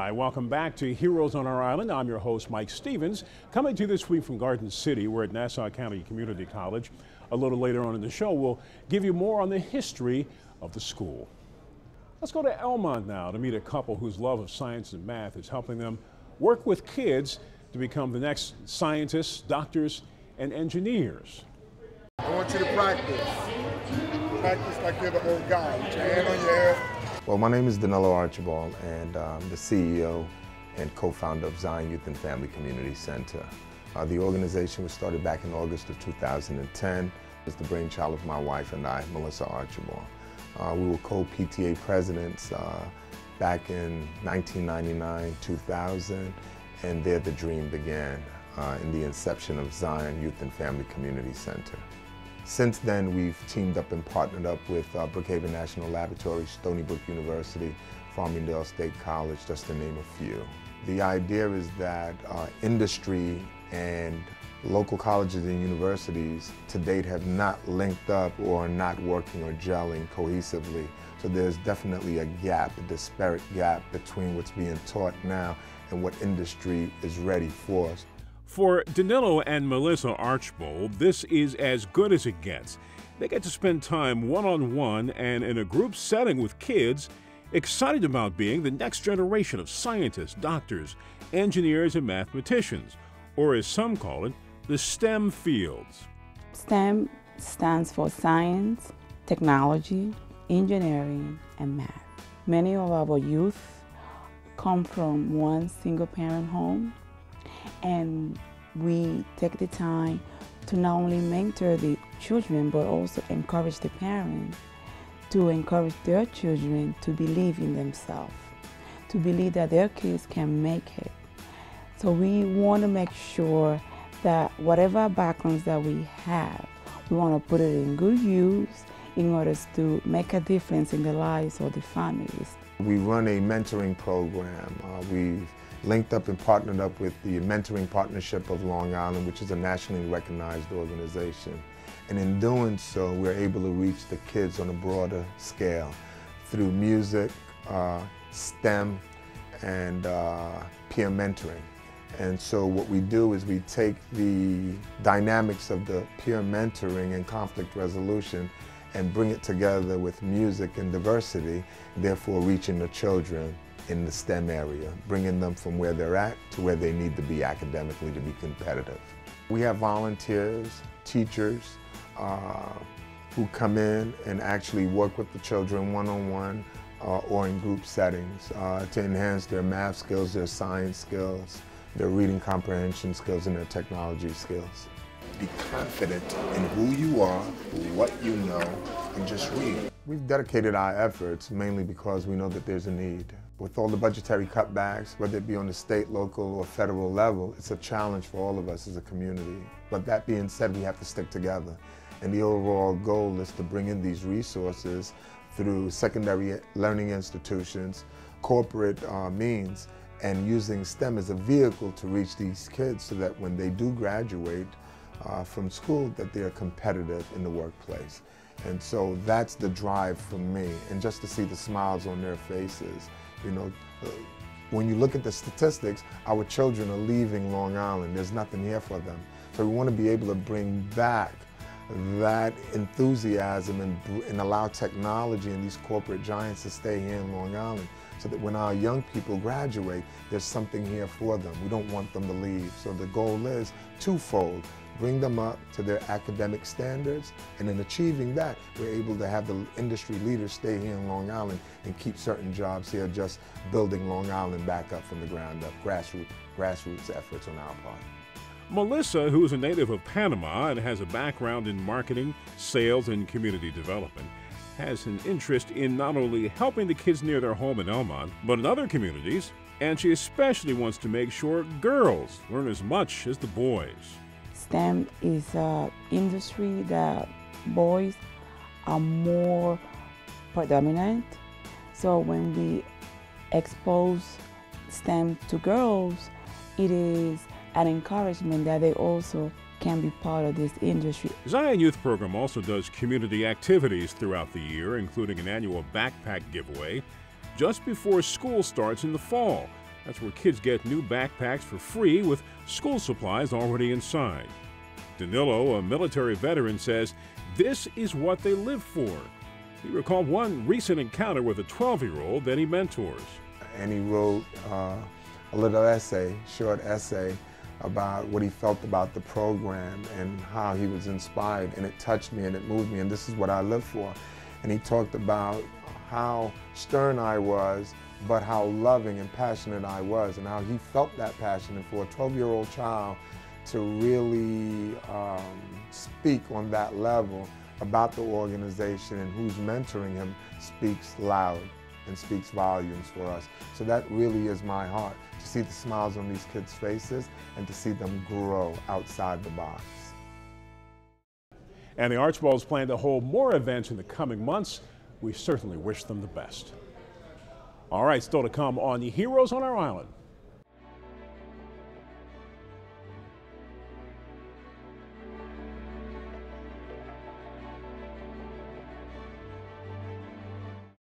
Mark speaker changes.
Speaker 1: Hi, welcome back to Heroes on Our Island. I'm your host, Mike Stevens, coming to you this week from Garden City. We're at Nassau County Community College. A little later on in the show, we'll give you more on the history of the school. Let's go to Elmont now to meet a couple whose love of science and math is helping them work with kids to become the next scientists, doctors, and engineers.
Speaker 2: I want you to practice. Practice like you're the old guy. With your hand on your head.
Speaker 3: Well, my name is Danilo Archibald, and I'm the CEO and co-founder of Zion Youth and Family Community Center. The organization was started back in August of 2010. It's the brainchild of my wife and I, Melissa Archibald. We were co-PTA presidents back in 1999, 2000, and there the dream began in the inception of Zion Youth and Family Community Center. Since then, we've teamed up and partnered up with Brookhaven National Laboratory, Stony Brook University, Farmingdale State College, just to name a few. The idea is that industry and local colleges and universities to date have not linked up or are not working or gelling cohesively. So there's definitely a gap, a disparate gap between what's being taught now and what industry is ready for.
Speaker 1: For Danilo and Melissa Archibald, this is as good as it gets. They get to spend time one-on-one and in a group setting with kids, excited about being the next generation of scientists, doctors, engineers, and mathematicians, or as some call it, the STEM fields.
Speaker 4: STEM stands for science, technology, engineering, and math. Many of our youth come from one single-parent home, and we take the time to not only mentor the children but also encourage the parents to encourage their children to believe in themselves, to believe that their kids can make it. So we want to make sure that whatever backgrounds that we have, we want to put it in good use in order to make a difference in the lives of the families.
Speaker 3: We run a mentoring program. We've linked up and partnered up with the Mentoring Partnership of Long Island, which is a nationally recognized organization. And in doing so, we're able to reach the kids on a broader scale through music, STEM, and peer mentoring. And so what we do is we take the dynamics of the peer mentoring and conflict resolution and bring it together with music and diversity, therefore reaching the children in the STEM area, bringing them from where they're at to where they need to be academically to be competitive. We have volunteers, teachers, who come in and actually work with the children one-on-one or in group settings to enhance their math skills, their science skills, their reading comprehension skills, and their technology skills. Be confident in who you are, what you know, and just read. We've dedicated our efforts mainly because we know that there's a need. With all the budgetary cutbacks, whether it be on the state, local, or federal level, it's a challenge for all of us as a community. But that being said, we have to stick together. And the overall goal is to bring in these resources through secondary learning institutions, corporate means, and using STEM as a vehicle to reach these kids so that when they do graduate from school, that they're competitive in the workplace. And so that's the drive for me. And just to see the smiles on their faces, you know, when you look at the statistics, our children are leaving Long Island. There's nothing here for them. So we want to be able to bring back that enthusiasm and allow technology and these corporate giants to stay here in Long Island so that when our young people graduate, there's something here for them. We don't want them to leave. So the goal is twofold. Bring them up to their academic standards, and in achieving that, we're able to have the industry leaders stay here in Long Island and keep certain jobs here, just building Long Island back up from the ground up, grassroots efforts on our part.
Speaker 1: Melissa, who is a native of Panama and has a background in marketing, sales, and community development, has an interest in not only helping the kids near their home in Elmont, but in other communities, and she especially wants to make sure girls learn as much as the boys.
Speaker 4: STEM is an industry that boys are more predominant. So when we expose STEM to girls, it is an encouragement that they also can be part of this industry.
Speaker 1: Zion Youth Program also does community activities throughout the year, including an annual backpack giveaway just before school starts in the fall. That's where kids get new backpacks for free with school supplies already inside. Danilo, a military veteran, says this is what they live for. He recalled one recent encounter with a 12-year-old that he mentors.
Speaker 3: And he wrote a little essay, short essay, about what he felt about the program and how he was inspired, and it touched me and it moved me, and this is what I live for. And he talked about how stern I was, but how loving and passionate I was, and how he felt that passion. And for a 12-year-old child to really speak on that level about the organization and who's mentoring him speaks loud and speaks volumes for us. So that really is my heart, to see the smiles on these kids' faces and to see them grow outside the box.
Speaker 1: And the Archbalds plan to hold more events in the coming months. We certainly wish them the best. All right, still to come on the Heroes on Our Island.